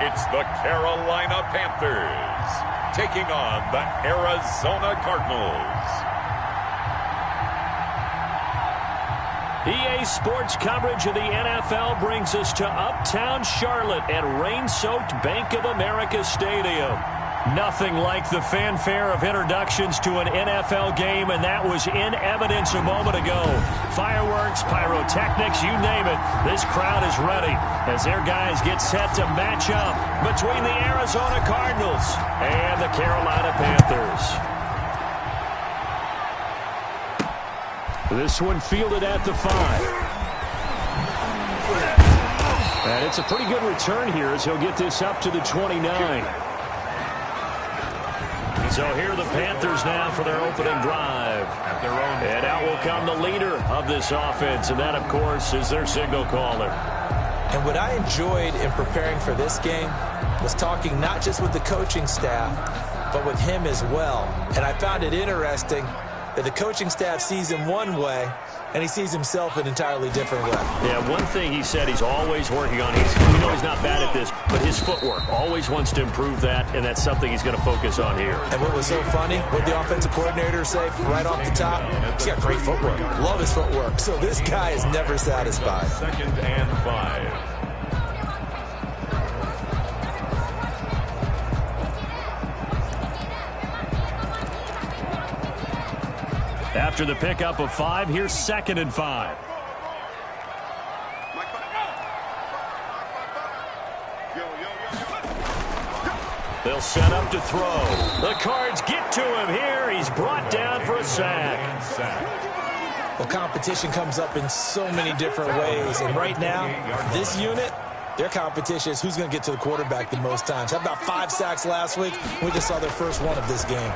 It's the Carolina Panthers taking on the Arizona Cardinals. EA Sports coverage of the NFL brings us to Uptown Charlotte at rain-soaked Bank of America Stadium. Nothing like the fanfare of introductions to an NFL game, and that was in evidence a moment ago. Fireworks, pyrotechnics, you name it. This crowd is ready as their guys get set to match up between the Arizona Cardinals and the Carolina Panthers. This one fielded at the 5. And it's a pretty good return here as he'll get this up to the 29. So here are the Panthers now for their opening drive. And out will come the leader of this offense, and that, of course, is their signal caller. And what I enjoyed in preparing for this game was talking not just with the coaching staff, but with him as well. And I found it interesting that the coaching staff sees him one way, and he sees himself an entirely different way. Yeah, one thing he said he's always working on, he's not bad at this, but his footwork, always wants to improve that, and that's something he's going to focus on here. And what was so funny, what the offensive coordinator say right off the top, he's got great footwork. Love his footwork. So this guy is never satisfied. 2nd and 5. After the pickup of 5, here's 2nd and 5. They'll set up to throw. The Cards get to him here. He's brought down for a sack. Well, competition comes up in so many different ways. And right now, this unit, their competition is who's going to get to the quarterback the most times. How about 5 sacks last week? We just saw their first one of this game.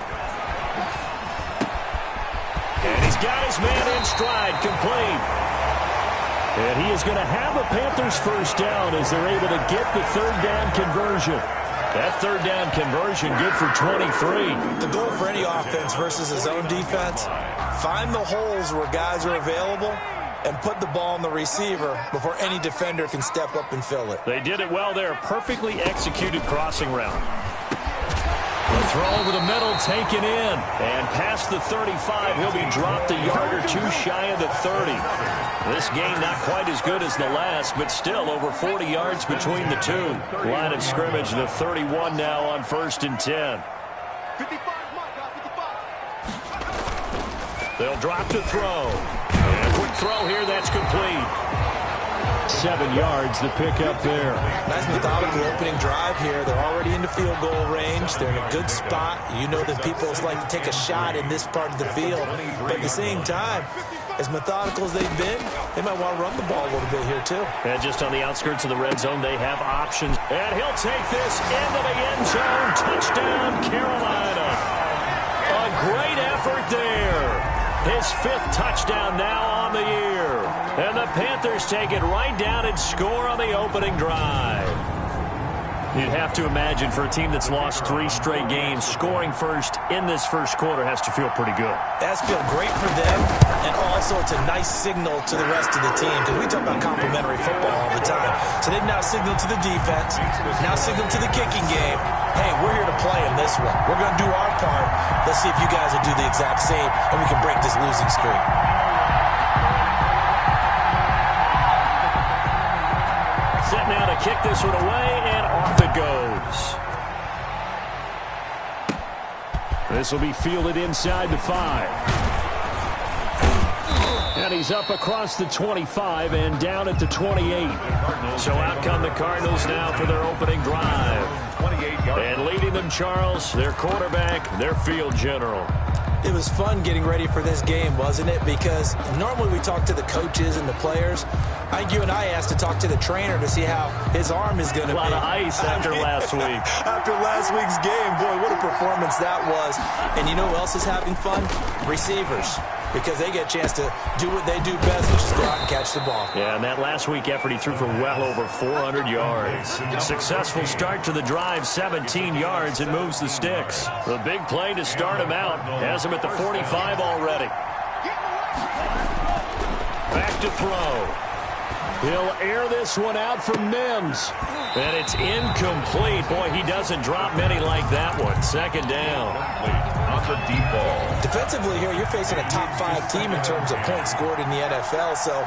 And he's got his man in stride, complete. And he is going to have a Panthers first down as they're able to get the 3rd down conversion. That 3rd down conversion good for 23. The goal for any offense versus his own defense, find the holes where guys are available and put the ball on the receiver before any defender can step up and fill it. They did it well there. Perfectly executed crossing route. The throw over the middle taken in. And past the 35, he'll be dropped a yard or 2 shy of the 30. This game not quite as good as the last, but still over 40 yards between the two. Line of scrimmage, the 31 now on 1st and 10. They'll drop to throw. And a quick throw here, that's complete. 7 yards, the pickup there. Nice methodical opening drive here. They're already into field goal range. They're in a good spot. You know that people like to take a shot in this part of the field. But at the same time, as methodical as they've been, they might want to run the ball a little bit here too. And just on the outskirts of the red zone, they have options. And he'll take this into the end zone. Touchdown, Carolina. A great effort there. His 5th touchdown now on the year. And the Panthers take it right down and score on the opening drive. You'd have to imagine for a team that's lost 3 straight games, scoring first in this first quarter has to feel pretty good. That's feel great for them, and also it's a nice signal to the rest of the team, because we talk about complementary football all the time. So they've now signaled to the defense, now signaled to the kicking game, hey, we're here to play in this one. We're going to do our part. Let's see if you guys will do the exact same, and we can break this losing streak. Set now to kick this one away, and off it goes. This will be fielded inside the 5. And he's up across the 25 and down at the 28. So out come the Cardinals now for their opening drive. And leading them, Charles, their quarterback, their field general. It was fun getting ready for this game, wasn't it? Because normally we talk to the coaches and the players. I think you and I asked to talk to the trainer to see how his arm is going to be. A lot of ice after last week. After last week's game, boy, what a performance that was. And you know who else is having fun? Receivers. Because they get a chance to do what they do best, which is go out and catch the ball. Yeah, and that last week effort, he threw for well over 400 yards. Successful start to the drive, 17 yards, and moves the sticks. The big play to start him out has him at the 45 already. Back to throw. He'll air this one out for Mims. And it's incomplete. Boy, he doesn't drop many like that one. Second down. On the deep ball. Defensively here, you're facing a top-5 team in terms of points scored in the NFL. So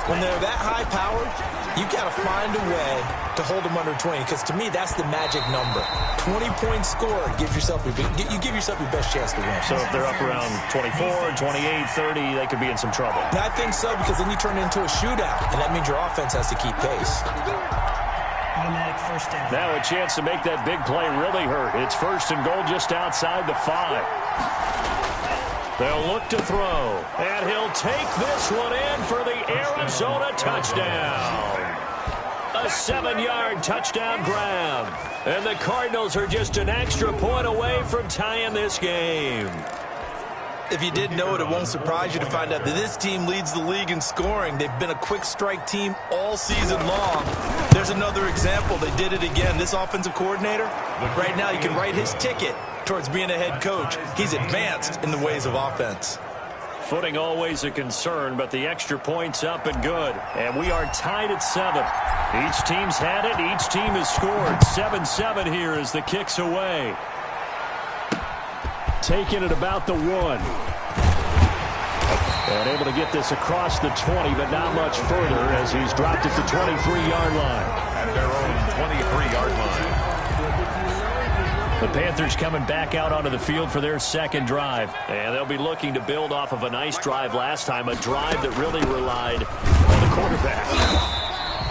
when they're that high-powered, you've got to find a way to hold them under 20. Because to me, that's the magic number. 20 points scored gives yourself you give yourself your best chance to win. So if they're up around 24, 28, 30, they could be in some trouble. And I think so, because then you turn it into a shootout, and that means your offense has to keep pace. Automatic first down. Now a chance to make that big play really hurt. It's first and goal just outside the 5. They'll look to throw, and he'll take this one in for the Arizona touchdown. A 7-yard touchdown grab. And the Cardinals are just an extra point away from tying this game. If you didn't know it, it won't surprise you to find out that this team leads the league in scoring. They've been a quick strike team all season long. There's another example. They did it again. This offensive coordinator, right now you can write his ticket towards being a head coach. He's advanced in the ways of offense. Footing always a concern, but the extra point's up and good. And we are tied at 7. Each team's had it. Each team has scored. 7-7 here as the kick's away. Taking it about the 1. And able to get this across the 20, but not much further as he's dropped at the 23-yard line. At their own 23-yard line. The Panthers coming back out onto the field for their second drive. And they'll be looking to build off of a nice drive last time, a drive that really relied on the quarterback.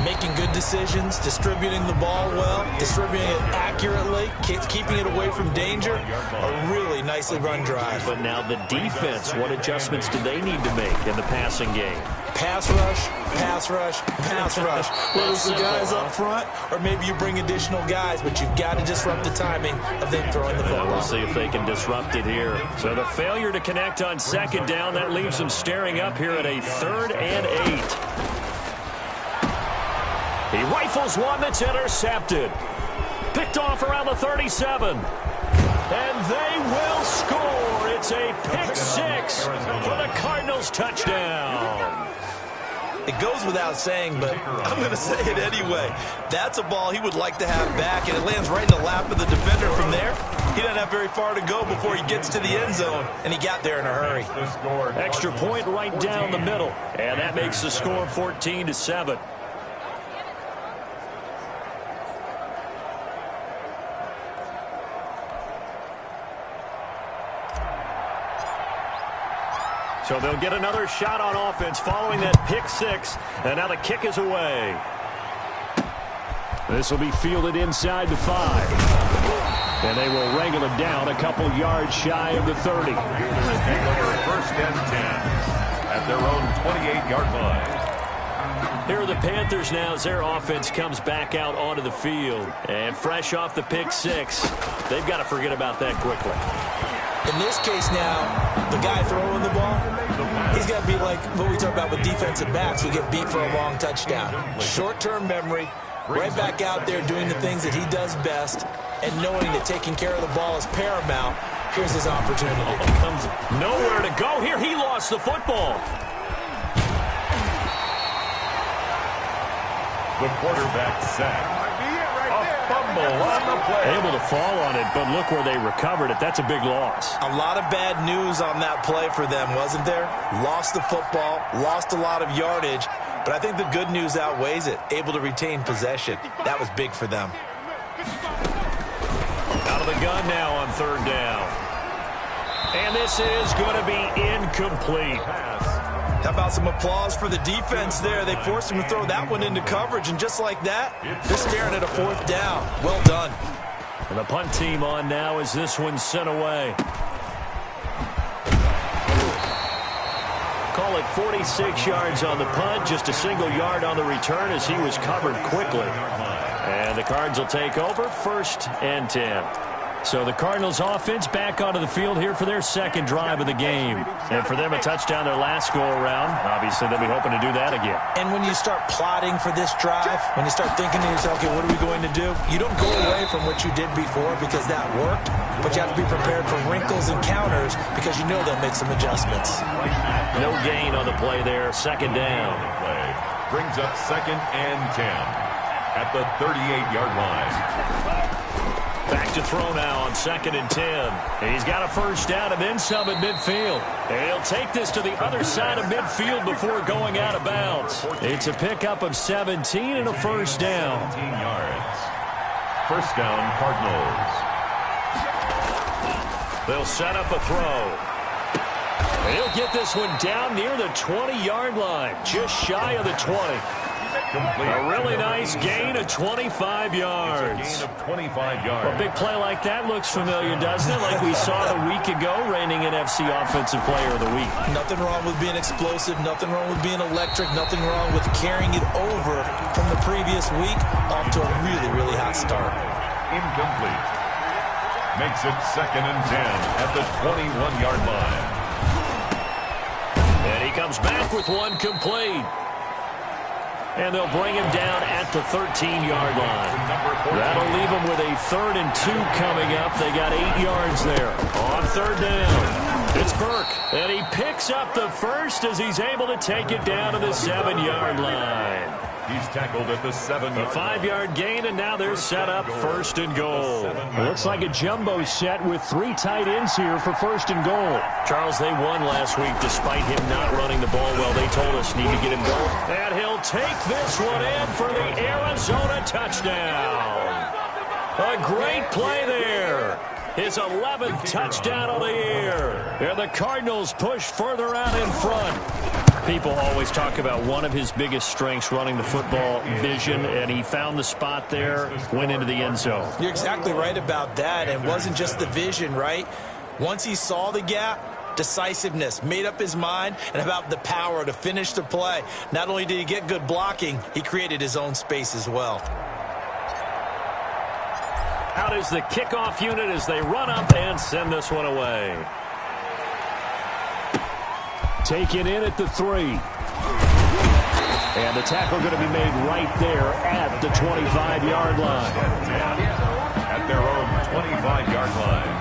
Making good decisions, distributing the ball well, distributing it accurately, keeping it away from danger. A really nicely run drive. But now the defense, what adjustments do they need to make in the passing game? Pass rush, pass rush, pass rush. Whether it's the guys up front or maybe you bring additional guys, but you've got to disrupt the timing of them throwing the football. We'll see if they can disrupt it here. So the failure to connect on second down, that leaves them staring up here at a 3rd and 8. He rifles one that's intercepted. Picked off around the 37. And they will score. It's a pick 6 for the Cardinals touchdown. It goes without saying, but I'm going to say it anyway. That's a ball he would like to have back, and it lands right in the lap of the defender from there. He doesn't have very far to go before he gets to the end zone, and he got there in a hurry. Extra point right down the middle, and that makes the score 14-7. So they'll get another shot on offense following that pick 6. And now the kick is away. This will be fielded inside the 5. And they will wrangle him down a couple yards shy of the 30. First and 10 at their own 28-yard line. Here are the Panthers now as their offense comes back out onto the field. And fresh off the pick 6, they've got to forget about that quickly. In this case now, the guy throwing the ball, he's got to be like what we talk about with defensive backs who get beat for a long touchdown. Short-term memory, right back out there doing the things that he does best, and knowing that taking care of the ball is paramount. Here's his opportunity. Comes nowhere to go here. He lost the football. The quarterback sack. Fumble on the play. Able to fall on it, but look where they recovered it. That's a big loss. A lot of bad news on that play for them, wasn't there? Lost the football, lost a lot of yardage, but I think the good news outweighs it. Able to retain possession. That was big for them. Out of the gun now on 3rd down. And this is going to be incomplete. How about some applause for the defense there? They forced him to throw that one into coverage, and just like that, they're staring at a 4th down. Well done. And the punt team on now as this one's sent away. Call it 46 yards on the punt, just a single yard on the return as he was covered quickly. And the Cards will take over 1st and 10. So the Cardinals offense back onto the field here for their second drive of the game. And for them, a touchdown their last go-around. Obviously, they'll be hoping to do that again. And when you start plotting for this drive, when you start thinking to yourself, okay, what are we going to do? You don't go away from what you did before because that worked, but you have to be prepared for wrinkles and counters because you know they'll make some adjustments. No gain on the play there. Second down. Brings up 2nd and 10. at the 38-yard line. Back to throw now on 2nd and 10. He's got a first down and then some at midfield. He'll take this to the other side of midfield before going out of bounds. It's a pickup of 17 and a first down. 17 yards. First down, Cardinals. They'll set up a throw. He'll get this one down near the 20-yard line, just shy of the 20. A really nice gain of 25 yards. It's a gain of 25 yards. A big play like that looks familiar, doesn't it? Like we saw a week ago, reigning NFC Offensive Player of the Week. Nothing wrong with being explosive. Nothing wrong with being electric. Nothing wrong with carrying it over from the previous week off to a really, really hot start. Incomplete. Makes it 2nd and 10 at the 21-yard line. And he comes back with one complete. And they'll bring him down at the 13-yard line. That'll leave him with a 3rd and 2 coming up. They got 8 yards there. On 3rd down, it's Burke. And he picks up the first as he's able to take it down to the 7-yard line. He's tackled at the 7-yard line. A 5-yard gain, and now they're set up 1st and goal. Looks like a jumbo set with 3 tight ends here for 1st and goal. Charles, they won last week despite him not running the ball well. They told us need to get him going. And he'll take this one in for the Arizona touchdown. A great play there. His 11th touchdown of the year. And the Cardinals push further out in front. People always talk about one of his biggest strengths, running the football, vision, and he found the spot there, went into the end zone. You're exactly right about that. It wasn't just the vision, right? Once he saw the gap, decisiveness, made up his mind, and about the power to finish the play. Not only did he get good blocking, he created his own space as well. Out is the kickoff unit as they run up and send this one away. Taken in at the 3. And the tackle going to be made right there at the 25-yard line. At their own 25-yard line.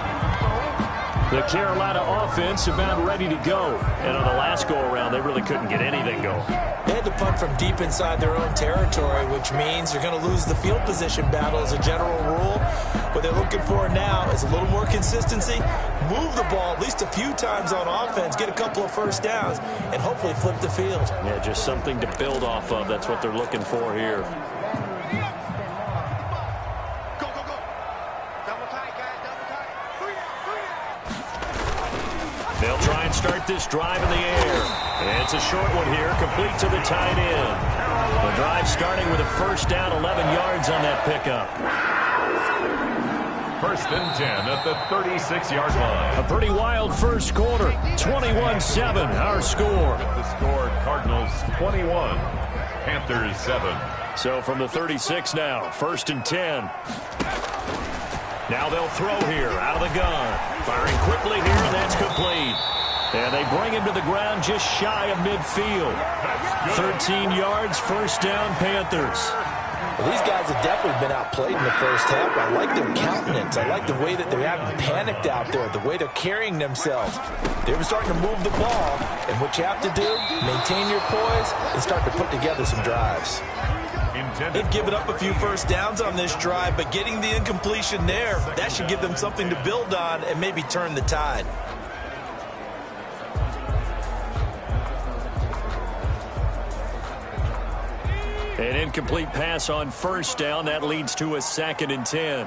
The Carolina offense about ready to go. And on the last go-around, they really couldn't get anything going. They had to punt from deep inside their own territory, which means they're going to lose the field position battle as a general rule. What they're looking for now is a little more consistency, move the ball at least a few times on offense, get a couple of first downs, and hopefully flip the field. Yeah, just something to build off of. That's what they're looking for here. They'll try and start this drive in the air. And it's a short one here, complete to the tight end. The drive starting with a first down, 11 yards on that pickup. 1st and 10 at the 36-yard line. A pretty wild first quarter. 21-7, our score. The score, Cardinals 21, Panthers 7. So from the 36 now, 1st and 10. Now they'll throw here out of the gun. Firing quickly here, and that's complete. And they bring him to the ground just shy of midfield. 13 yards, first down, Panthers. Well, these guys have definitely been outplayed in the first half. I like their countenance. I like the way that they haven't panicked out there, the way they're carrying themselves. They were starting to move the ball, and what you have to do, maintain your poise and start to put together some drives. They've given up a few first downs on this drive, but getting the incompletion there, that should give them something to build on and maybe turn the tide. An incomplete pass on first down. That leads to a 2nd and 10.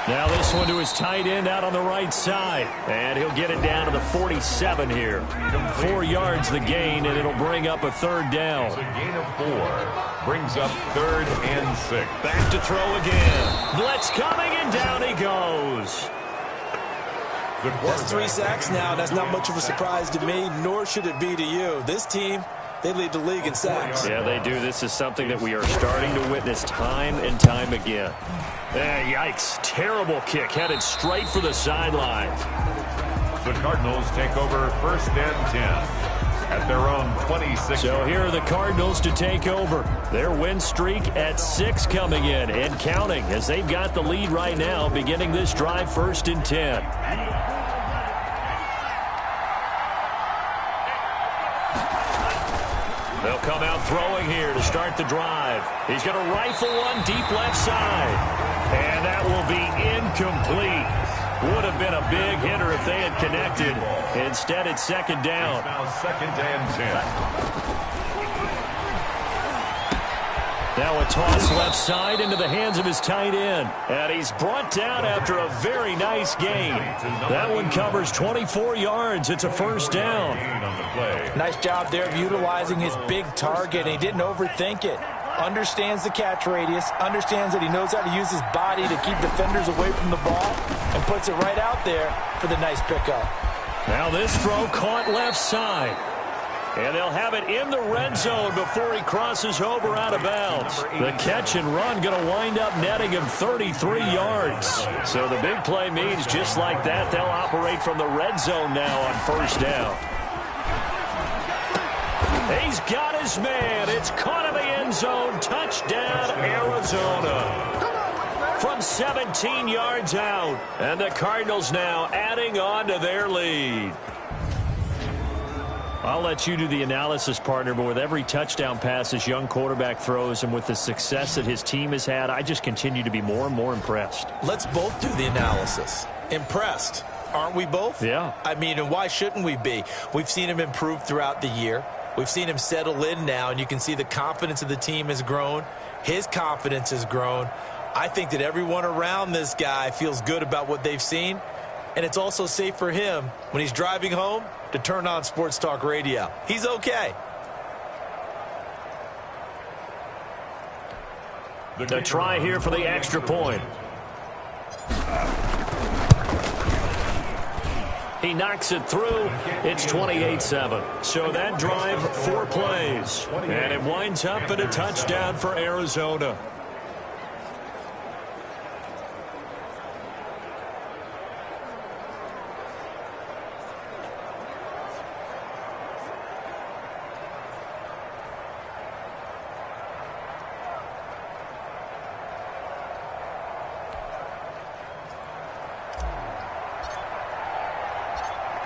Now this one to his tight end out on the right side. And he'll get it down to the 47 here. 4 yards the gain, and it'll bring up a 3rd down. It's a gain of 4. Brings up 3rd and 6. Back to throw again. Blitz coming, and down he goes. That's 3 sacks now. That's not much of a surprise to me, nor should it be to you. This team, they lead the league in sacks. Yeah, they do. This is something that we are starting to witness time and time again. Yikes. Terrible kick headed straight for the sideline. The Cardinals take over 1st and 10 at their own 26. So here are the Cardinals to take over. Their win streak at 6 coming in and counting as they've got the lead right now beginning this drive 1st and 10. They'll come out throwing here to start the drive. He's going to rifle one deep left side. And that will be incomplete. Would have been a big hitter if they had connected. Instead, it's second down. Now 2nd and 10. Now a toss left side into the hands of his tight end. And he's brought down after a very nice gain. That one covers 24 yards. It's a first down. Nice job there of utilizing his big target. He didn't overthink it. Understands the catch radius. Understands that he knows how to use his body to keep defenders away from the ball. And puts it right out there for the nice pickup. Now this throw caught left side. And they'll have it in the red zone before he crosses over out of bounds. The catch and run going to wind up netting him 33 yards. So the big play means just like that, they'll operate from the red zone now on first down. He's got his man. It's caught in the end zone. Touchdown, Arizona. From 17 yards out. And the Cardinals now adding on to their lead. I'll let you do the analysis, partner, but with every touchdown pass this young quarterback throws and with the success that his team has had, I just continue to be more and more impressed. Let's both do the analysis. Impressed. Aren't we both? Yeah. I mean, and why shouldn't we be? We've seen him improve throughout the year. We've seen him settle in now, and you can see the confidence of the team has grown. His confidence has grown. I think that everyone around this guy feels good about what they've seen, and it's also safe for him when he's driving home to turn on Sports Talk Radio. He's okay. The try here for the extra point. He knocks it through. It's 28-7. So that drive, 4 plays. And it winds up in a touchdown for Arizona.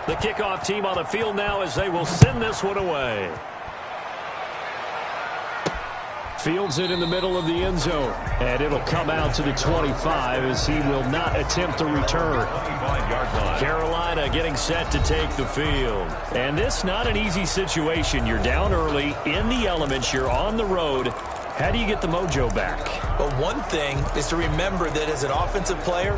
The kickoff team on the field now as they will send this one away. Fields it in the middle of the end zone. And it'll come out to the 25 as he will not attempt to return. Carolina getting set to take the field. And this not an easy situation. You're down early, in the elements, you're on the road. How do you get the mojo back? Well, one thing is to remember that as an offensive player,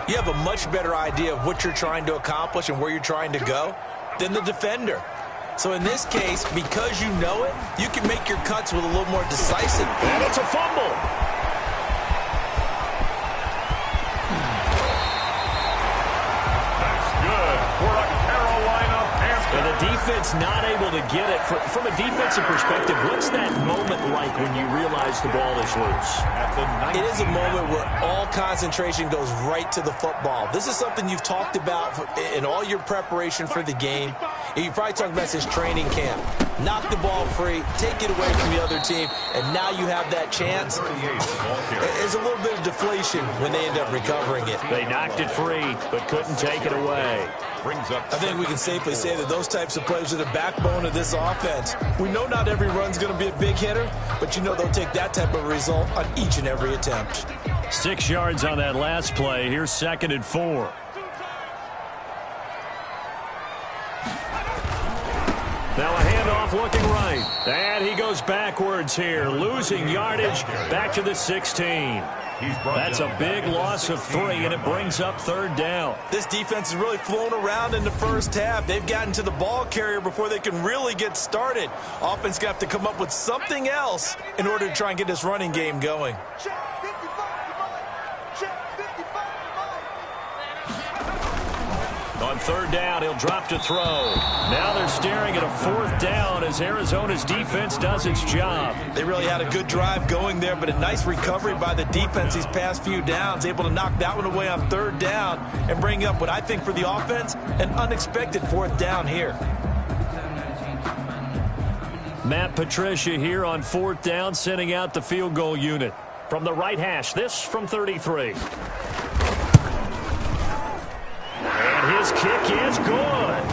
you have a much better idea of what you're trying to accomplish and where you're trying to go than the defender. So in this case, because you know it, you can make your cuts with a little more decisive. And it's a fumble. That's good for a Carolina Panther. And the defense not able to get it. From a defensive perspective, what's that moment like when you realize the ball is loose? It is a moment where all concentration goes right to the football. This is something you've talked about in all your preparation for the game. You probably talked about this training camp. Knock the ball free, take it away from the other team, and now you have that chance. There's a little bit of deflation when they end up recovering it. They knocked it free, but couldn't take it away. I think we can safely say that those types of plays are the backbone of this offense. We know not every run's going to be a big hitter, but you know they'll take that type of result on each and every attempt. 6 yards on that last play. Here's 2nd and 4. Now a handoff looking right. And he goes backwards here, losing yardage back to the 16. That's a big loss of 3, and it brings up 3rd down. This defense has really flown around in the first half. They've gotten to the ball carrier before they can really get started. Offense going to have to come up with something else in order to try and get this running game going. On 3rd down, he'll drop to throw. Now they're staring at a 4th down as Arizona's defense does its job. They really had a good drive going there, but a nice recovery by the defense these past few downs, able to knock that one away on 3rd down and bring up what I think for the offense, an unexpected 4th down here. Matt Patricia here on 4th down, sending out the field goal unit. From the right hash, this from 33. And his kick is good.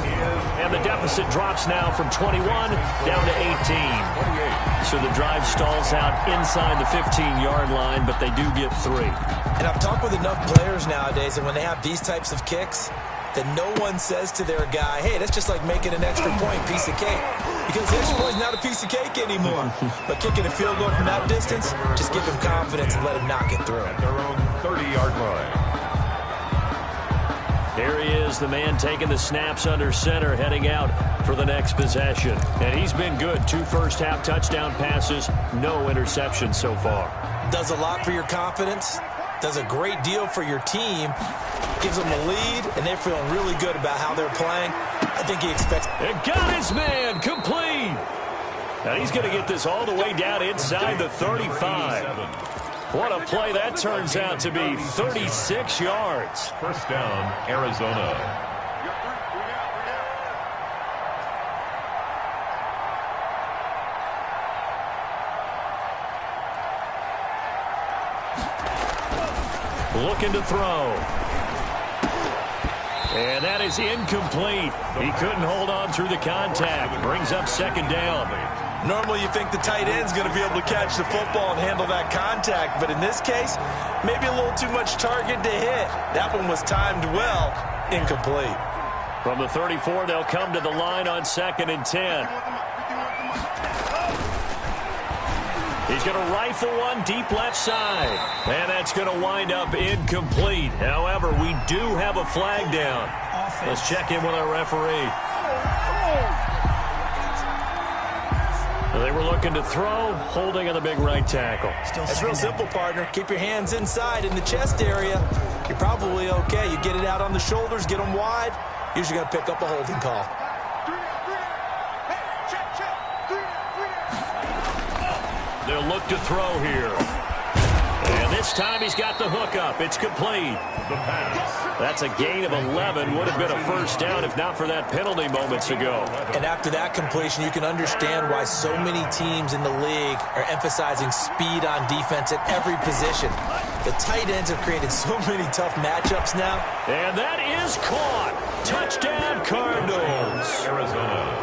And the deficit drops now from 21 down to 18. So the drive stalls out inside the 15-yard line, but they do get 3. And I've talked with enough players nowadays that when they have these types of kicks, that no one says to their guy, hey, that's just like making an extra point, piece of cake. Because the extra point is not a piece of cake anymore. But kicking a field goal from that distance, just give him confidence and let him knock it through. At their own 30-yard line. Here he is, the man taking the snaps under center, heading out for the next possession. And he's been good. 2 first-half touchdown passes, no interceptions so far. Does a lot for your confidence, does a great deal for your team, gives them a lead, and they're feeling really good about how they're playing. I think he expects... And got his man complete. And he's going to get this all the way down inside the 35. What a play that turns out to be. 36 yards. First down, Arizona. Looking to throw. And that is incomplete. He couldn't hold on through the contact. Brings up second down. Normally you think the tight end's going to be able to catch the football and handle that contact, but in this case, maybe a little too much target to hit. That one was timed well. Incomplete. From the 34, they'll come to the line on 2nd and 10. He's going to rifle one deep left side. And that's going to wind up incomplete. However, we do have a flag down. Let's check in with our referee. They were looking to throw, holding on the big right tackle. It's real simple, partner. Keep your hands inside in the chest area. You're probably okay. You get it out on the shoulders, get them wide. Usually going to pick up a holding call. They'll look to throw here. And this time he's got the hook up. It's complete. The pass. That's a gain of 11. Would have been a first down if not for that penalty moments ago. And after that completion, you can understand why so many teams in the league are emphasizing speed on defense at every position. The tight ends have created so many tough matchups now. And that is caught. Touchdown, Cardinals. Arizona.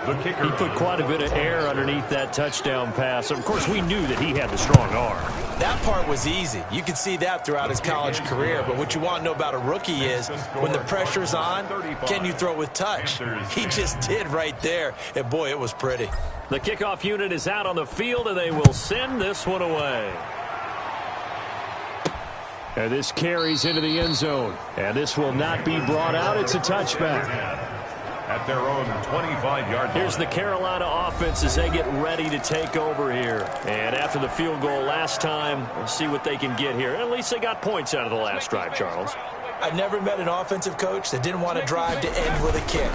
The kicker. He put quite a bit of air underneath that touchdown pass. Of course, we knew that he had the strong arm. That part was easy. You could see that throughout his college career. But what you want to know about a rookie is when the pressure's on, can you throw with touch? He just did right there. And, boy, it was pretty. The kickoff unit is out on the field, and they will send this one away. And this carries into the end zone. And this will not be brought out. It's a touchback. At their own 25-yard line. Here's the Carolina offense as they get ready to take over here. And after the field goal last time, we'll see what they can get here. At least they got points out of the last drive, Charles. I've never met an offensive coach that didn't want to drive to end with a kick.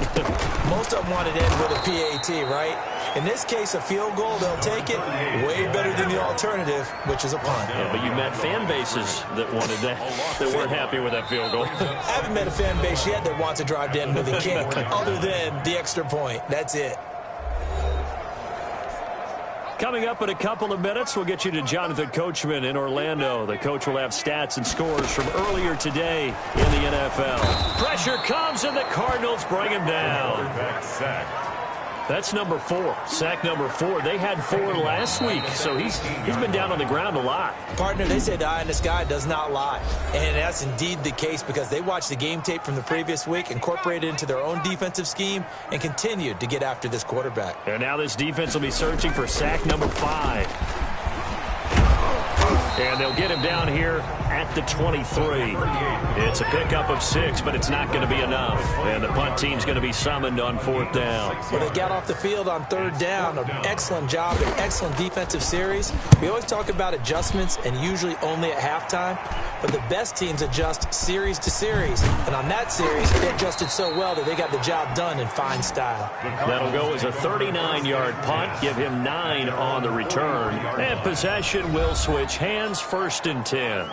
Most of them wanted to end with a PAT, right? In this case, a field goal, they'll take it. Way better than the alternative, which is a punt. Yeah, but you met fan bases that wanted that weren't happy with that field goal. I haven't met a fan base yet that wants to drive to end with a kick, other than the extra point. That's it. Coming up in a couple of minutes, we'll get you to Jonathan Coachman in Orlando. The coach will have stats and scores from earlier today in the NFL. Pressure comes, and the Cardinals bring him down. That's number 4. Sack number 4. They had 4 last week, so he's been down on the ground a lot. Partner, they say the eye in the sky does not lie. And that's indeed the case because they watched the game tape from the previous week, incorporated it into their own defensive scheme, and continued to get after this quarterback. And now this defense will be searching for sack number 5. And they'll get him down here at the 23. It's a pickup of 6, but it's not going to be enough. And the punt team's going to be summoned on 4th down. Well, they got off the field on 3rd down. An excellent job, an excellent defensive series. We always talk about adjustments and usually only at halftime. But the best teams adjust series to series. And on that series, they adjusted so well that they got the job done in fine style. That'll go as a 39-yard punt. Give him 9 on the return. And possession will switch hands. 1st and 10.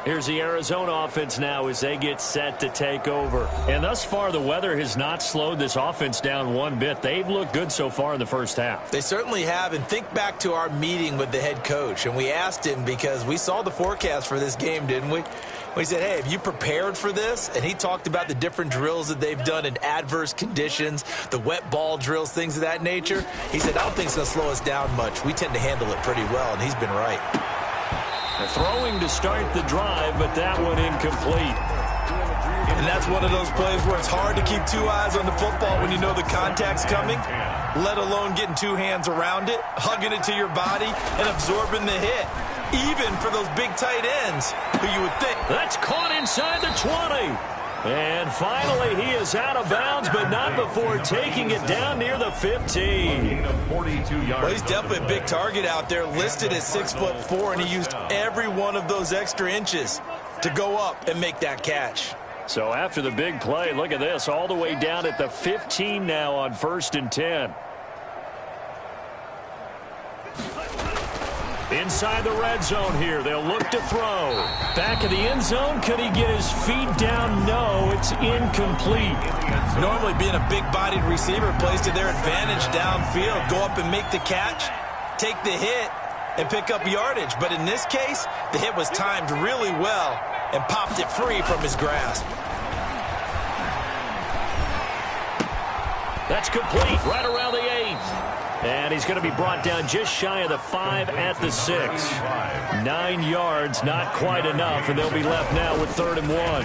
Here's the Arizona offense now as they get set to take over. And thus far, the weather has not slowed this offense down one bit. They've looked good so far in the first half. They certainly have. And think back to our meeting with the head coach. And we asked him because we saw the forecast for this game, didn't we? We said, hey, have you prepared for this? And he talked about the different drills that they've done in adverse conditions, the wet ball drills, things of that nature. He said, I don't think it's going to slow us down much. We tend to handle it pretty well, and he's been right. They're throwing to start the drive, but that one incomplete. And that's one of those plays where it's hard to keep two eyes on the football when you know the contact's coming, let alone getting two hands around it, hugging it to your body, and absorbing the hit, even for those big tight ends who you would think. That's caught inside the 20. And finally, he is out of bounds, but not before taking it down near the 15. Well, he's definitely a big target out there, listed at 6'4", and he used every one of those extra inches to go up and make that catch. So after the big play, look at this, all the way down at the 15 now on 1st and 10. Inside the red zone here. They'll look to throw. Back of the end zone. Could he get his feet down? No, it's incomplete. Normally being a big-bodied receiver plays to their advantage downfield. Go up and make the catch, take the hit, and pick up yardage. But in this case, the hit was timed really well and popped it free from his grasp. That's complete right around the 8. And he's going to be brought down just shy of the 5 at the 6. 9 yards, not quite enough, and they'll be left now with 3rd and 1.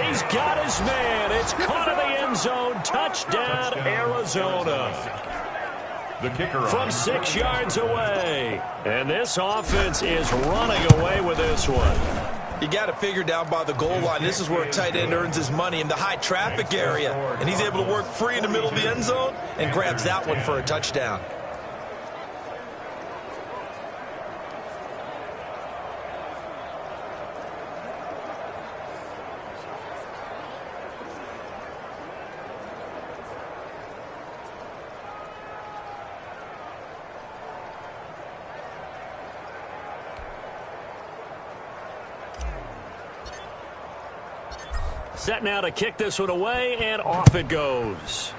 He's got his man. It's caught in the end zone. Touchdown, Arizona. The kicker from 6 yards away. And this offense is running away with this one. You got to figure down by the goal line. This is where a tight end earns his money in the high traffic area. And he's able to work free in the middle of the end zone and grabs that one for a touchdown. Set now to kick this one away, and off it goes.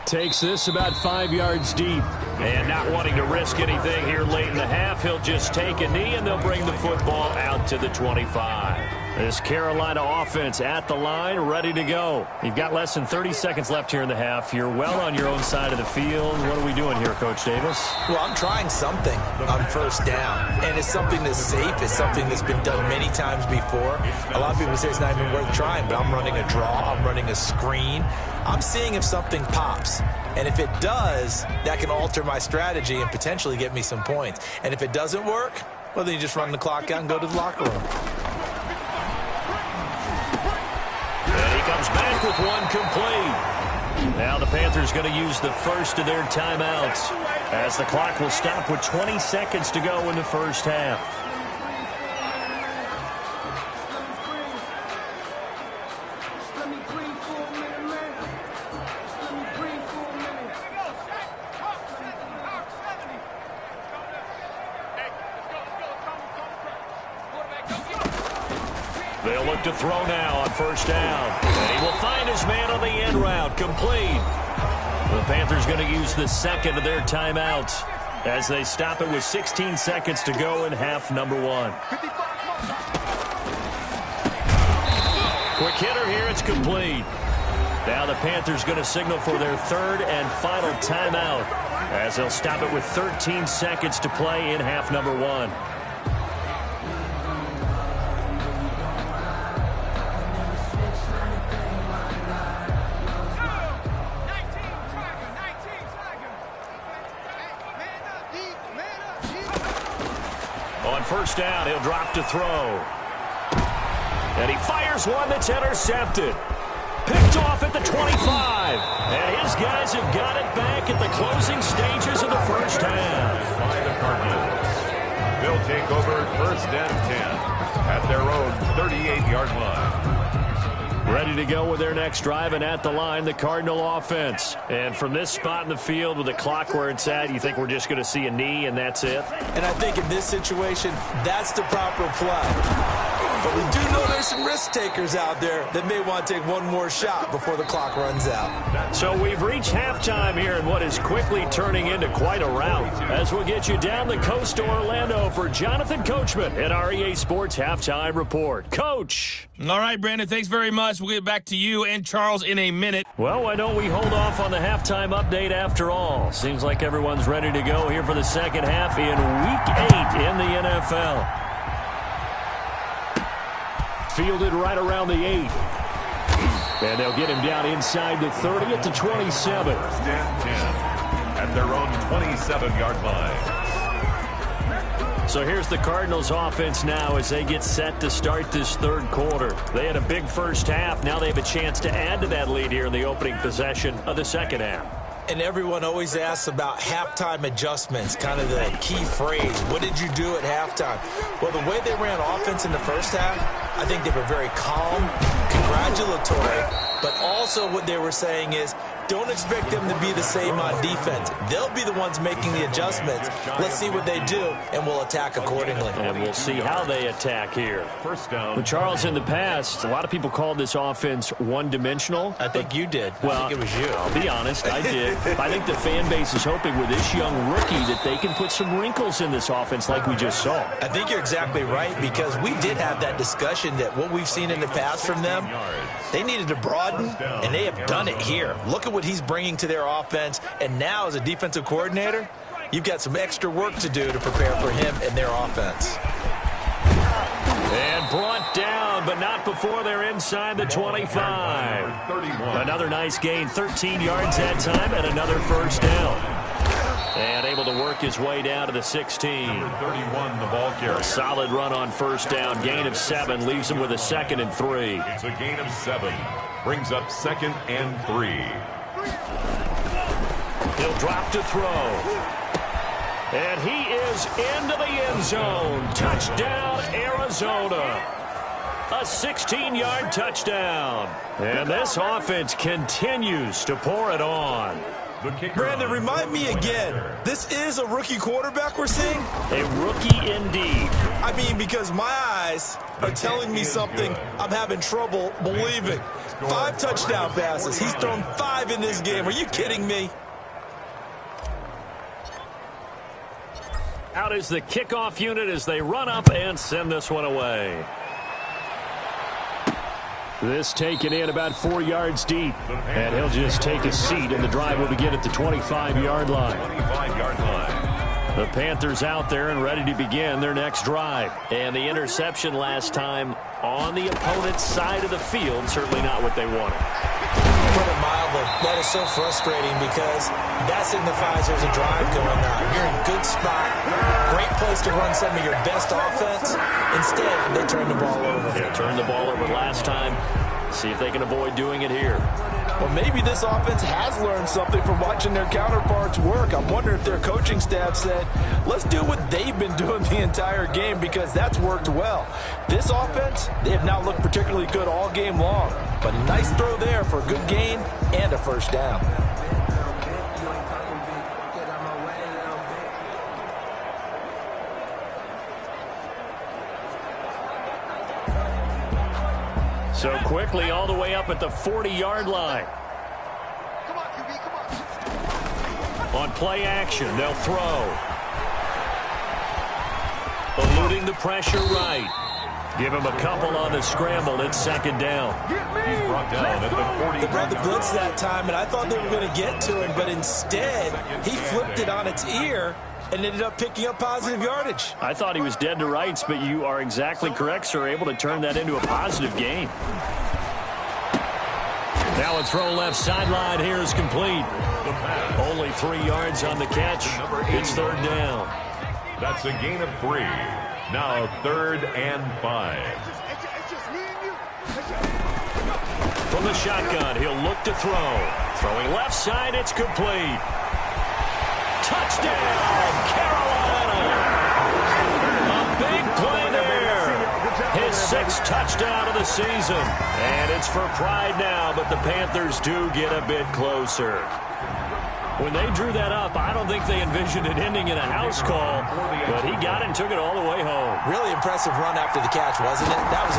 Takes this about 5 yards deep. And not wanting to risk anything here late in the half, he'll just take a knee, and they'll bring the football out to the 25. This Carolina offense at the line, ready to go. You've got less than 30 seconds left here in the half. You're well on your own side of the field. What are we doing here, Coach Davis? Well, I'm trying something on first down, and it's something that's safe. It's something that's been done many times before. A lot of people say it's not even worth trying, but I'm running a draw. I'm running a screen. I'm seeing if something pops. And if it does, that can alter my strategy and potentially get me some points. And if it doesn't work, well, then you just run the clock out and go to the locker room. Comes back with one complete. Now the Panthers going to use the first of their timeouts as the clock will stop with 20 seconds to go in the first half. They'll look to throw now on first down. And he will find his man on the end route. Complete. The Panthers going to use the second of their timeouts as they stop it with 16 seconds to go in half number 1. Quick hitter here. It's complete. Now the Panthers going to signal for their third and final timeout as they'll stop it with 13 seconds to play in half number 1. First down, he'll drop to throw. And he fires one that's intercepted. Picked off at the 25. And his guys have got it back at the closing stages of the first half. By the Cardinals. They'll take over first and 10 at their own 38-yard line. Ready to go with their next drive, and at the line, the Cardinal offense. And from this spot in the field with the clock where it's at, you think we're just going to see a knee and that's it? And I think in this situation, that's the proper play. But we do know there's some risk takers out there that may want to take one more shot before the clock runs out. So we've reached halftime here in what is quickly turning into quite a rout. As we'll get you down the coast to Orlando for Jonathan Coachman at our EA Sports Halftime Report. Coach. All right, Brandon, thanks very much. We'll get back to you and Charles in a minute. Well, why don't we hold off on the halftime update after all? Seems like everyone's ready to go here for the second half in Week 8 in the NFL. Fielded right around the 8. And they'll get him down inside the 30 at the 27. First and 10 at their own 27-yard line. So here's the Cardinals offense now as they get set to start this third quarter. They had a big first half. Now they have a chance to add to that lead here in the opening possession of the second half. And everyone always asks about halftime adjustments, kind of the key phrase. What did you do at halftime? Well, the way they ran offense in the first half, I think they were very calm, congratulatory, but also what they were saying is, don't expect them to be the same on defense. They'll be the ones making the adjustments. Let's see what they do, and we'll attack accordingly. And we'll see how they attack here. First down. But Charles, in the past, a lot of people called this offense one-dimensional. I think you did. Well, I think it was you. I'll be honest, I did. I think the fan base is hoping with this young rookie that they can put some wrinkles in this offense like we just saw. I think you're exactly right, because we did have that discussion that what we've seen in the past from them, they needed to broaden, and they have done it here. Look at what he's bringing to their offense, and now as a defensive coordinator, you've got some extra work to do to prepare for him and their offense. And brought down, but not before they're inside the 25. Another nice gain, 13 yards that time, and another first down. And able to work his way down to the 16. Number 31, the ball carrier. A solid run on first down. Gain of 7 leaves him with a 2nd and 3. It's a gain of 7. Brings up 2nd and 3. He'll drop to throw. And he is into the end zone. Touchdown, Arizona. A 16-yard touchdown. And this offense continues to pour it on. Brandon, remind me again, this is a rookie quarterback we're seeing? A rookie indeed. I mean, because my eyes are telling me something I'm having trouble believing. 5 touchdown passes. He's thrown 5 in this game. Are you kidding me? Out is the kickoff unit as they run up and send this one away. This taken in about 4 yards deep. And he'll just take a seat, and the drive will begin at the 25-yard line. 25-yard line. The Panthers out there and ready to begin their next drive. And the interception last time on the opponent's side of the field, certainly not what they wanted. Put it mildly, that is so frustrating because that signifies there's a drive going on. You're in a good spot, great place to run some of your best offense. Instead, they turn the ball over. They turned the ball over last time. See if they can avoid doing it here. Well, maybe this offense has learned something from watching their counterparts work. I'm wondering if their coaching staff said, let's do what they've been doing the entire game because that's worked well. This offense, they have not looked particularly good all game long. But a nice throw there for a good gain and a first down. So quickly all the way up at the 40-yard line. On play action, they'll throw. Eluding the pressure right. Give him a couple on the scramble. It's 2nd down. He's brought down at the 40. They brought the blitz that time, and I thought they were going to get to him, but instead he flipped it on its ear and ended up picking up positive yardage. I thought he was dead to rights, but you are exactly correct, sir. Able to turn that into a positive gain. Now a throw left sideline here is complete. Only 3 yards on the catch. It's 3rd down. That's a gain of 3. Now 3rd and 5. From the shotgun, he'll look to throw. Throwing left side, it's complete. Touchdown, Carolina! A big play there. His 6th first touchdown of the season. And it's for pride now, but the Panthers do get a bit closer. When they drew that up, I don't think they envisioned it ending in a house call, but he got it and took it all the way home. Really impressive run after the catch, wasn't it? That was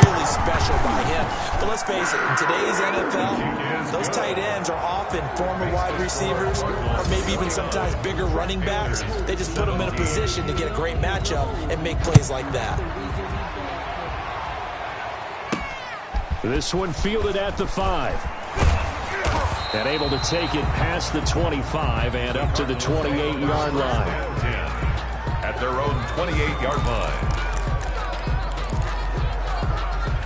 really special by him. But let's face it, in today's NFL, those tight ends are often former wide receivers or maybe even sometimes bigger running backs. They just put them in a position to get a great matchup and make plays like that. This one fielded at the 5. And able to take it past the 25 and up to the 28-yard line. At their own 28-yard line.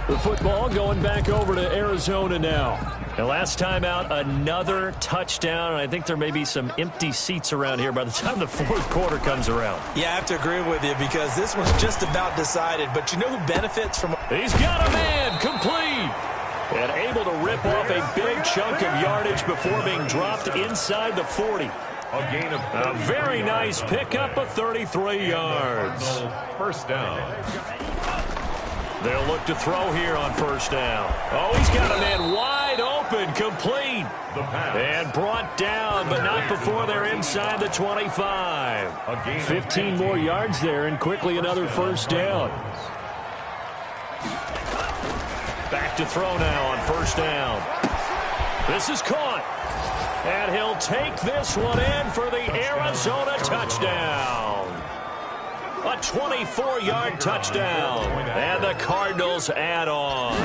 The football going back over to Arizona now. The last time out, another touchdown, and I think there may be some empty seats around here by the time the fourth quarter comes around. Yeah, I have to agree with you because this one's just about decided. But you know who benefits from... He's got a man, complete. And able to rip off a big chunk of yardage before being dropped inside the 40. A gain of a very nice pickup of 33 yards. First down. They'll look to throw here on first down. Oh, he's got a man wide open, complete. And brought down, but not before they're inside the 25. 15 more yards there, and quickly another first down. Back to throw now on first down. This is caught. And he'll take this one in for the Arizona touchdown. A 24-yard touchdown. And the Cardinals add on.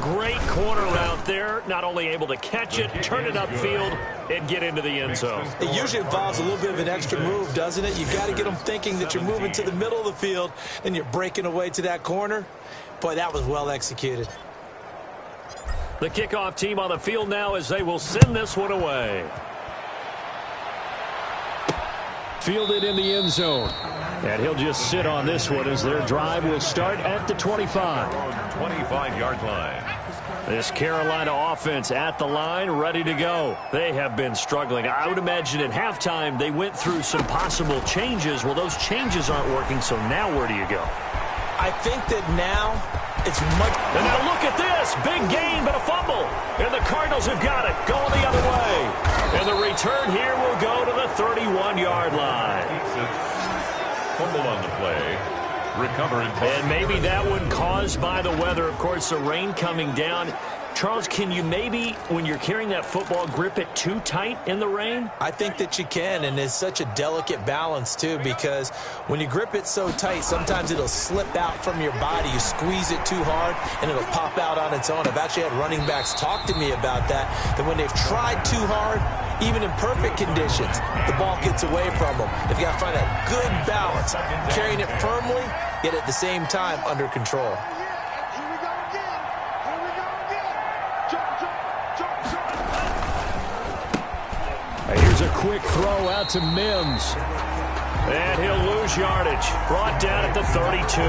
Great corner out there. Not only able to catch it, turn it upfield, and get into the end zone. It usually involves a little bit of an extra move, doesn't it? You've got to get them thinking that you're moving to the middle of the field, and you're breaking away to that corner. Boy, that was well executed. The kickoff team on the field now as they will send this one away. Fielded in the end zone. And he'll just sit on this one as their drive will start at the 25. 25-yard line. This Carolina offense at the line, ready to go. They have been struggling. I would imagine at halftime they went through some possible changes. Well, those changes aren't working, so now where do you go? I think that now it's much... And now look at this. Big gain, but a fumble. And the Cardinals have got it. Going the other way. And the return here will go to the 31-yard line. Fumble on the play. Recovered. And maybe that one caused by the weather. Of course, the rain coming down. Charles, can you maybe, when you're carrying that football, grip it too tight in the rain? I think that you can, and it's such a delicate balance, too, because when you grip it so tight, sometimes it'll slip out from your body. You squeeze it too hard, and it'll pop out on its own. I've actually had running backs talk to me about that when they've tried too hard, even in perfect conditions, the ball gets away from them. They've got to find a good balance, carrying it firmly, yet at the same time under control. Here's a quick throw out to Mims. And he'll lose yardage. Brought down at the 32.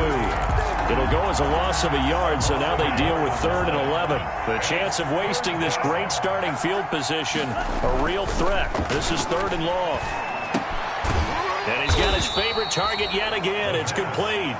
It'll go as a loss of a yard, so now they deal with 3rd and 11. The chance of wasting this great starting field position, a real threat. This is 3rd and long. And he's got his favorite target yet again. It's complete.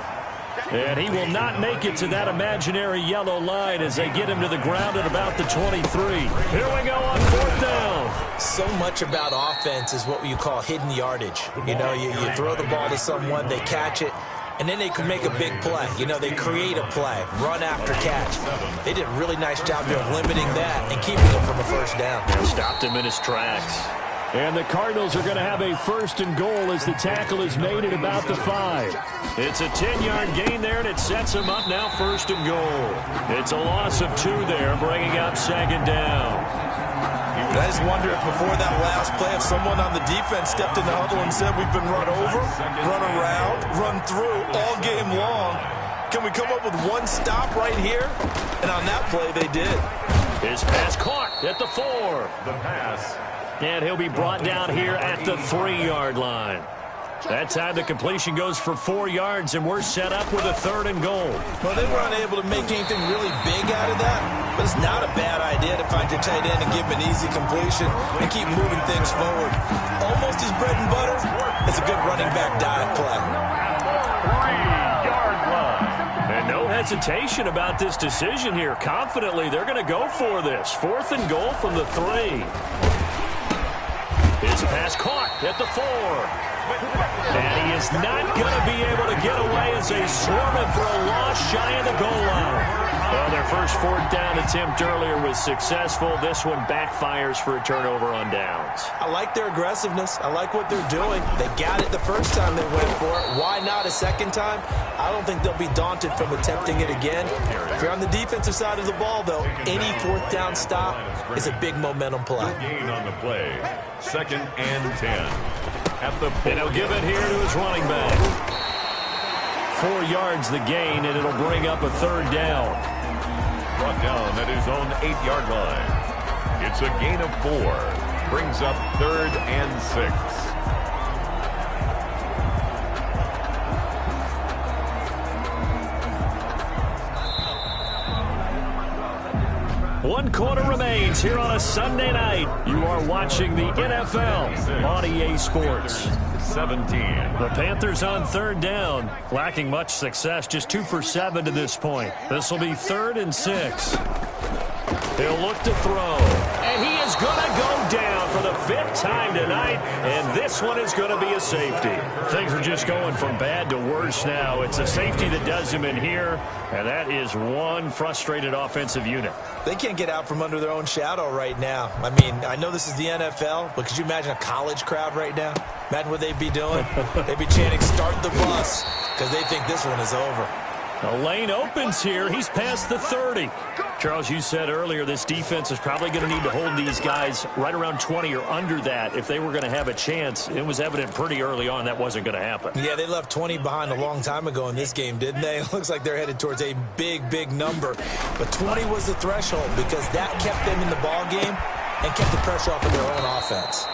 And he will not make it to that imaginary yellow line as they get him to the ground at about the 23. Here we go on 4th down. So much about offense is what you call hidden yardage. You know, you throw the ball to someone, they catch it, and then they can make a big play. You know, they create a play, run after catch. They did a really nice job of limiting that and keeping him from a first down. Stopped him in his tracks. And the Cardinals are going to have a 1st and goal as the tackle is made at about the 5. It's a 10-yard gain there, and it sets him up now 1st and goal. It's a loss of 2 there, bringing up 2nd down. I just wonder if before that last play, if someone on the defense stepped in the huddle and said, we've been run over, run around, run through all game long. Can we come up with one stop right here? And on that play, they did. His pass caught at the 4. The pass. And he'll be brought down here at the 3-yard line. That time the completion goes for 4 yards, and we're set up with a 3rd and goal. Well, they were unable to make anything really big out of that, but it's not a bad idea to find your tight end and give him an easy completion and keep moving things forward. Almost his bread and butter is a good running back dive play. 3-yard line. And no hesitation about this decision here. Confidently, they're going to go for this. 4th and goal from the 3. His pass caught at the 4. And he is not going to be able to get away as they swarm him for a loss shy of the goal line. Well, their first 4th down attempt earlier was successful. This one backfires for a turnover on downs. I like their aggressiveness. I like what they're doing. They got it the first time they went for it. Why not a second time? I don't think they'll be daunted from attempting it again. If you're on the defensive side of the ball, though, any 4th down stop is a big momentum play. Gain on the play. 2nd and 10. At the and he'll give it here to his running back. 4 yards the gain, and it'll bring up a 3rd down. Brought down at his own 8-yard line. It's a gain of 4. Brings up 3rd and 6. One quarter remains here on a Sunday night. You are watching the NFL on EA Sports. 17. The Panthers on 3rd down, lacking much success, just 2 for 7 to this point. This will be 3rd and 6. He'll look to throw, and he is going to go down for the 5th time tonight, and this one is going to be a safety. Things are just going from bad to worse now. It's a safety that does him in here, and that is one frustrated offensive unit. They can't get out from under their own shadow right now. I mean, I know this is the NFL, but could you imagine a college crowd right now? Imagine what they'd be doing. They'd be chanting, "Start the bus," because they think this one is over. The lane opens here. He's past the 30. Charles, you said earlier this defense is probably going to need to hold these guys right around 20 or under that if they were going to have a chance. It was evident pretty early on that wasn't going to happen. Yeah, they left 20 behind a long time ago in this game, didn't they? It looks like they're headed towards a big, big number. But 20 was the threshold because that kept them in the ball game and kept the pressure off of their own offense.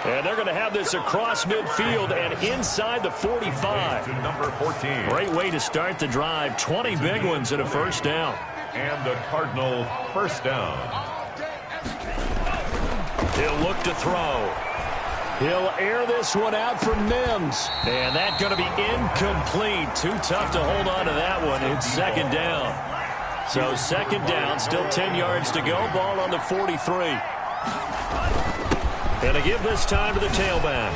And they're going to have this across midfield and inside the 45. To number 14. Great way to start the drive. 20 big ones and a 1st down. And the Cardinal 1st down. He'll look to throw. He'll air this one out for Mims. And that's going to be incomplete. Too tough to hold on to that one. It's 2nd down. So 2nd down, still 10 yards to go. Ball on the 43. And a give this time to the tailback.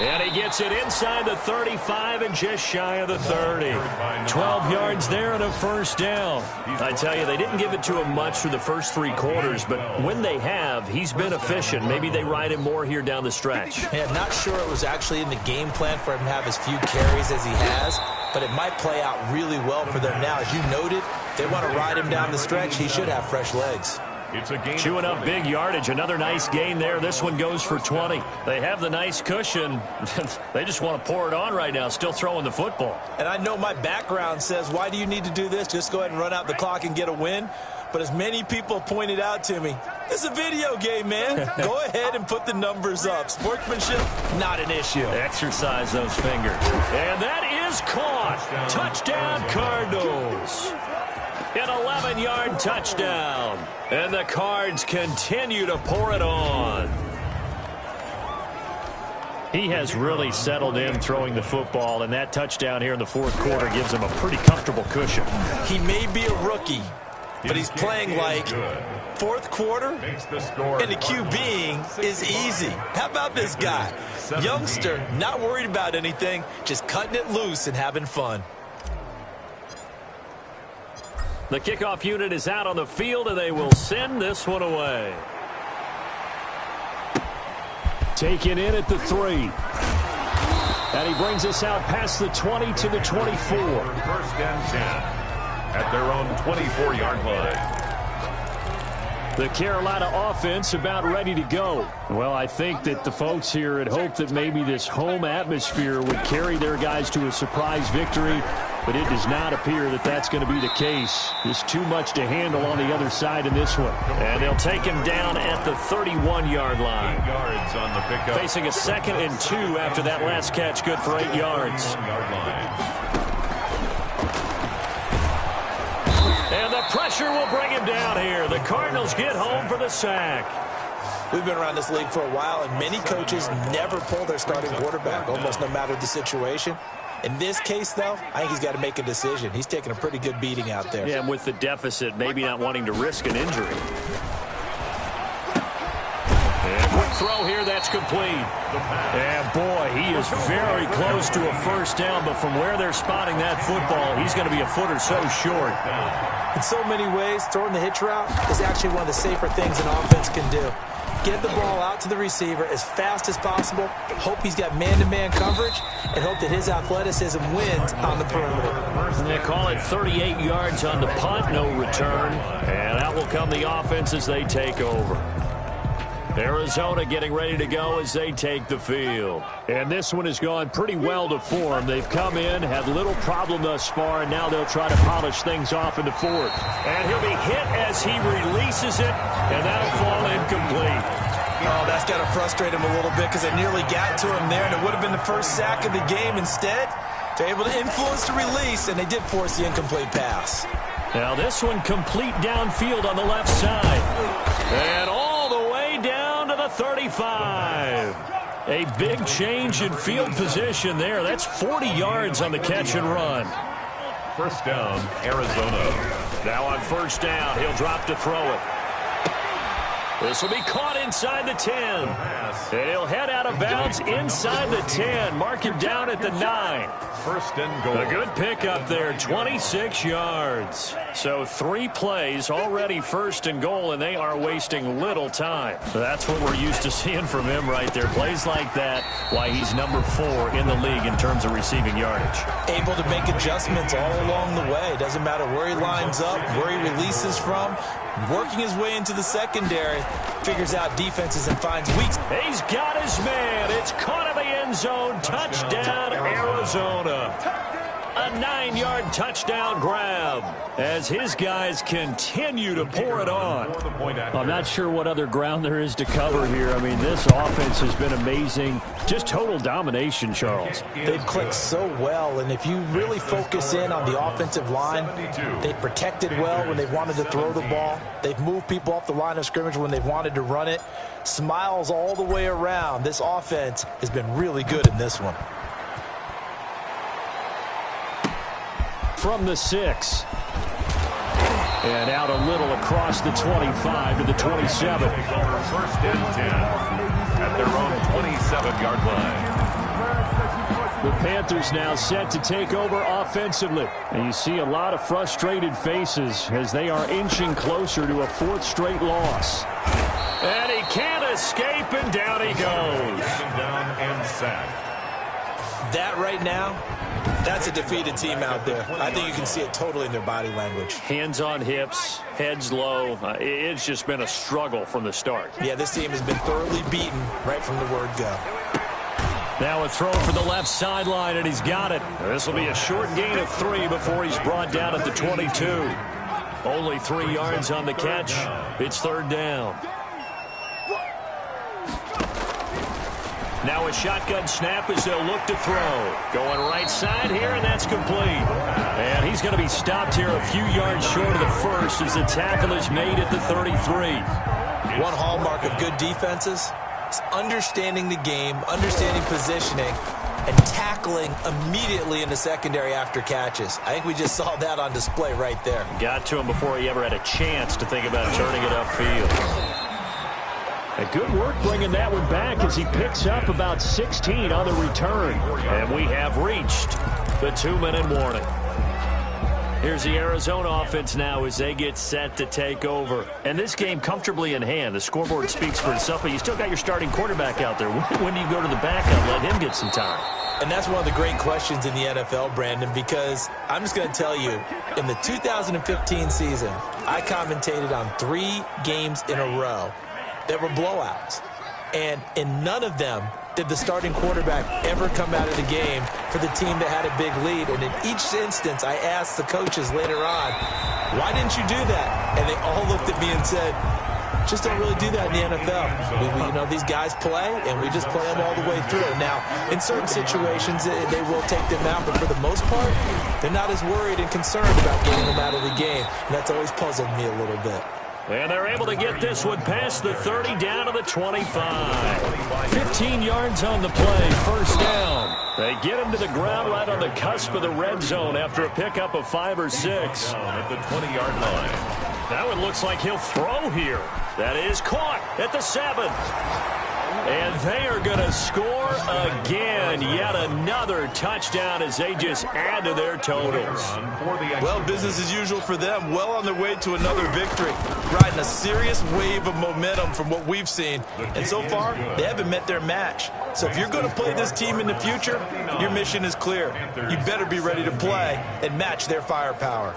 And he gets it inside the 35 and just shy of the 30. 12 yards there and a 1st down. I tell you, they didn't give it to him much for the first 3 quarters, but when they have, he's been efficient. Maybe they ride him more here down the stretch. Yeah, not sure it was actually in the game plan for him to have as few carries as he has, but it might play out really well for them now. As you noted, they want to ride him down the stretch. He should have fresh legs. It's a gain. Chewing up big yardage. Another nice gain there. This one goes for 20. They have the nice cushion. They just want to pour it on right now, still throwing the football. And I know my background says, why do you need to do this? Just go ahead and run out the clock and get a win. But as many people pointed out to me, it's a video game, man. Go ahead and put the numbers up. Sportsmanship, not an issue. Exercise those fingers. And that is caught. Touchdown, Cardinals. An 11-yard touchdown. And the Cards continue to pour it on. He has really settled in throwing the football, and that touchdown here in the 4th quarter gives him a pretty comfortable cushion. He may be a rookie, but he's playing like 4th quarter, and the QBing is easy. How about this guy? Youngster, not worried about anything, just cutting it loose and having fun. The kickoff unit is out on the field, and they will send this one away. Taken in at the 3. And he brings us out past the 20 to the 24. 1st and 10 at their own 24-yard line. The Carolina offense about ready to go. Well, I think that the folks here had hoped that maybe this home atmosphere would carry their guys to a surprise victory, but it does not appear that that's going to be the case. There's too much to handle on the other side in this one. And they'll take him down at the 31-yard line. 8 yards on the pickup. Facing a 2nd and 2 after that last catch, good for 8 yards. 1-yard line. And the pressure will bring him down here. The Cardinals get home for the sack. We've been around this league for a while, and many coaches never pull their starting quarterback, almost no matter the situation. In this case, though, I think he's got to make a decision. He's taking a pretty good beating out there. Yeah, and with the deficit, maybe not wanting to risk an injury. And quick throw here, that's complete. And boy, he is very close to a first down, but from where they're spotting that football, he's going to be a foot or so short. In so many ways, throwing the hitch route is actually one of the safer things an offense can do. Get the ball out to the receiver as fast as possible, hope he's got man-to-man coverage, and hope that his athleticism wins on the perimeter. And they call it 38 yards on the punt, no return. And out will come the offense as they take over. Arizona getting ready to go as they take the field. And this one has gone pretty well to form. They've come in, had little problem thus far, and now they'll try to polish things off in the fourth. And he'll be hit as he releases it, and that'll fall incomplete. Oh, that's got to frustrate him a little bit because they nearly got to him there, and it would have been the first sack of the game. Instead, they're able to influence the release, and they did force the incomplete pass. Now this one complete downfield on the left side. And all the way down to the 35. A big change in field position there. That's 40 yards on the catch and run. First down, Arizona. Now on first down, he'll drop to throw it. This will be caught inside the 10. And he'll head out of bounds inside the 10. Mark him down at the 9. First and goal. A good pickup there, 26 yards. So 3 plays, already first and goal, and they are wasting little time. That's what we're used to seeing from him right there. Plays like that, why he's number 4 in the league in terms of receiving yardage. Able to make adjustments all along the way. Doesn't matter where he lines up, where he releases from. Working his way into the secondary, figures out defenses and finds weaks. He's got his man. It's caught in the end zone. Touchdown, Arizona. A 9-yard touchdown grab as his guys continue to pour it on. I'm not sure what other ground there is to cover here. I mean, this offense has been amazing. Just total domination, Charles. They've clicked so well, and if you really focus in on the offensive line, they've protected well when they've wanted to throw the ball. They've moved people off the line of scrimmage when they've wanted to run it. Smiles all the way around. This offense has been really good in this one. From the 6. And out a little across the 25 to the 27. First and 10 at their own 27-yard line. The Panthers now set to take over offensively. And you see a lot of frustrated faces as they are inching closer to a 4th straight loss. And he can't escape, and down he goes. Down and sacked. That right now, that's a defeated team out there. I think you can see it totally in their body language. Hands on hips, heads low. It's just been a struggle from the start. Yeah, this team has been thoroughly beaten right from the word go. Now a throw for the left sideline, and he's got it. This will be a short gain of 3 before he's brought down at the 22. Only 3 yards on the catch. It's 3rd down. Now a shotgun snap as they'll look to throw. Going right side here, and that's complete. And he's going to be stopped here a few yards short of the first as the tackle is made at the 33. One hallmark of good defenses is understanding the game, understanding positioning, and tackling immediately in the secondary after catches. I think we just saw that on display right there. Got to him before he ever had a chance to think about turning it upfield. A good work bringing that one back as he picks up about 16 on the return. And we have reached the 2-minute warning. Here's the Arizona offense now as they get set to take over. And this game comfortably in hand. The scoreboard speaks for itself, but you still got your starting quarterback out there. When do you go to the backup and let him get some time? And that's one of the great questions in the NFL, Brandon, because I'm just going to tell you, in the 2015 season, I commentated on 3 games in a row that were blowouts. And in none of them did the starting quarterback ever come out of the game for the team that had a big lead. And in each instance, I asked the coaches later on, why didn't you do that? And they all looked at me and said, just don't really do that in the NFL. You know, these guys play, and we just play them all the way through. Now, in certain situations, they will take them out, but for the most part, they're not as worried and concerned about getting them out of the game. And that's always puzzled me a little bit. And they're able to get this one past the 30 down to the 25. 15 15 yards on the play, first down. They get him to the ground right on the cusp of the red zone after a pickup of 5 or 6. At the 20-yard line. Now it looks like he'll throw here. That is caught at the 7. And they are going to score again. Yet another touchdown as they just add to their totals. Well, business as usual for them. Well on their way to another victory. Riding a serious wave of momentum from what we've seen. And so far, they haven't met their match. So if you're going to play this team in the future, your mission is clear. You better be ready to play and match their firepower.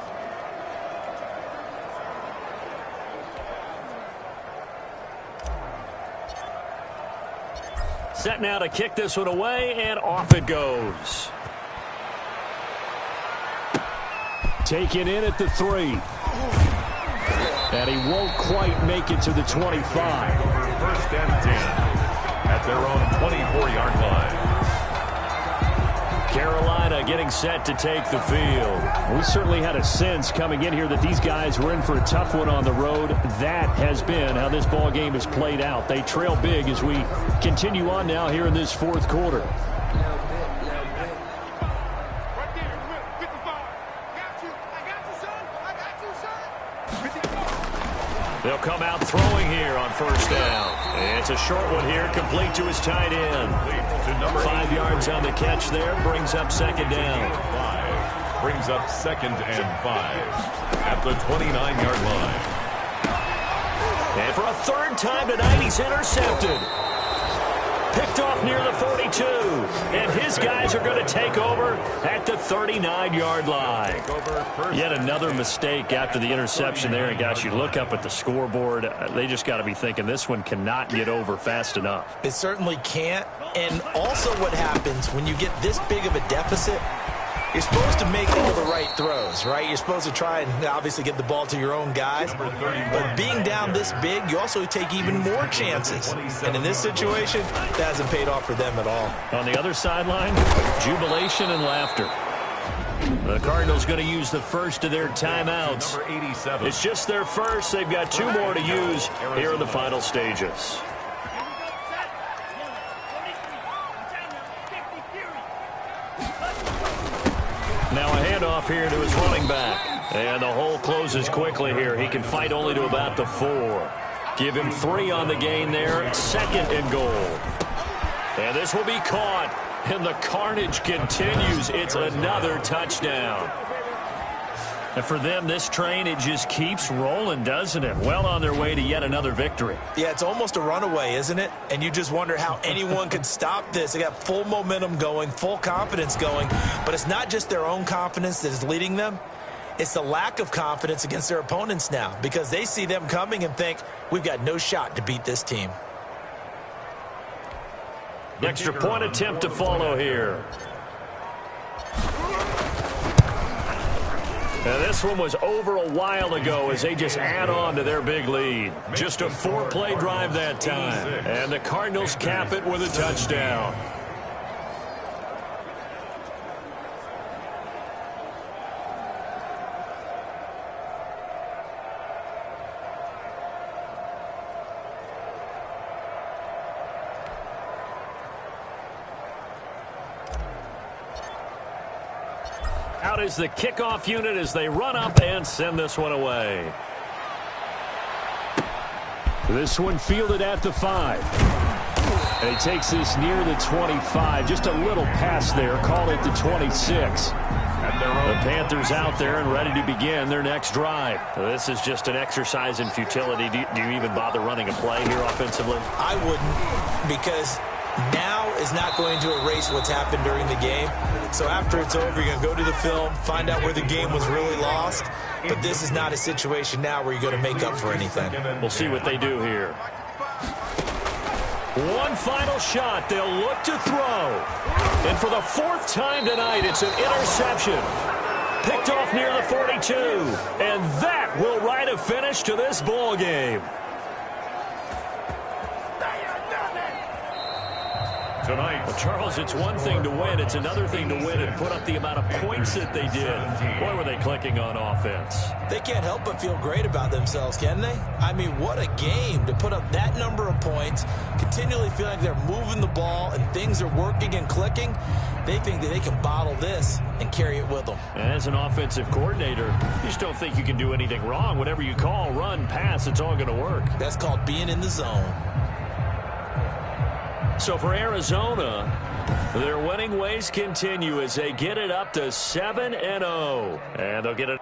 Set now to kick this one away, and off it goes. Taken in at the 3. And he won't quite make it to the 25. First and 10 at their own 24-yard line. Carolina getting set to take the field. We certainly had a sense coming in here that these guys were in for a tough one on the road. That has been how this ball game has played out. they trail big as we continue on now here in this fourth quarter. They'll come out throwing here on first down. It's a short one here, complete to his tight end. 5 yards on the catch there, brings up second down. Brings up second and 5 at the 29-yard line. And for a third time tonight, he's intercepted. Picked off near the 42. And his guys are going to take over at the 39-yard line. Yet another mistake after the interception there. And, guys, you look up at the scoreboard. They just got to be thinking this one cannot get over fast enough. It certainly can't. And also what happens when you get this big of a deficit, you're supposed to make all the right throws, right? You're supposed to try and obviously get the ball to your own guys. But being down this big, you also take even more chances. And in this situation, that hasn't paid off for them at all. On the other sideline, jubilation and laughter. The Cardinals going to use the first of their timeouts. It's just their first. They've got 2 more to use here in the final stages. Now a handoff here to his running back. And the hole closes quickly here. He can fight only to about the 4. Give him 3 on the gain there. Second and goal. And this will be caught. And the carnage continues. It's another touchdown. And for them, this train, it just keeps rolling, doesn't it? Well on their way to yet another victory. Yeah, it's almost a runaway, isn't it? And you just wonder how anyone could stop this. They got full momentum going, full confidence going. But it's not just their own confidence that is leading them. It's the lack of confidence against their opponents now because they see them coming and think, we've got no shot to beat this team. Extra point attempt to follow here. And this one was over a while ago as they just add on to their big lead. Just a 4-play drive that time. And the Cardinals cap it with a touchdown. Out is the kickoff unit as they run up and send this one away. This one fielded at the 5. And he takes this near the 25. Just a little pass there. Called it the 26. The Panthers out there and ready to begin their next drive. This is just an exercise in futility. Do you even bother running a play here offensively? I wouldn't, because now is not going to erase what's happened during the game. So after it's over, you're going to go to the film, find out where the game was really lost. But this is not a situation now where you're going to make up for anything. We'll see what they do here. One final shot. They'll look to throw. And for the 4th time tonight, it's an interception. Picked off near the 42. And that will write a finish to this ball game. Tonight, Well, Charles, it's one thing to win. It's another thing to win and put up the amount of points that they did. Boy, were they clicking on offense. They can't help but feel great about themselves, can they? I mean, what a game to put up that number of points, continually feeling like they're moving the ball and things are working and clicking. They think that they can bottle this and carry it with them. As an offensive coordinator, you just don't think you can do anything wrong. Whatever you call, run, pass, it's all going to work. That's called being in the zone. So for Arizona, their winning ways continue as they get it up to 7-0. And they'll get it.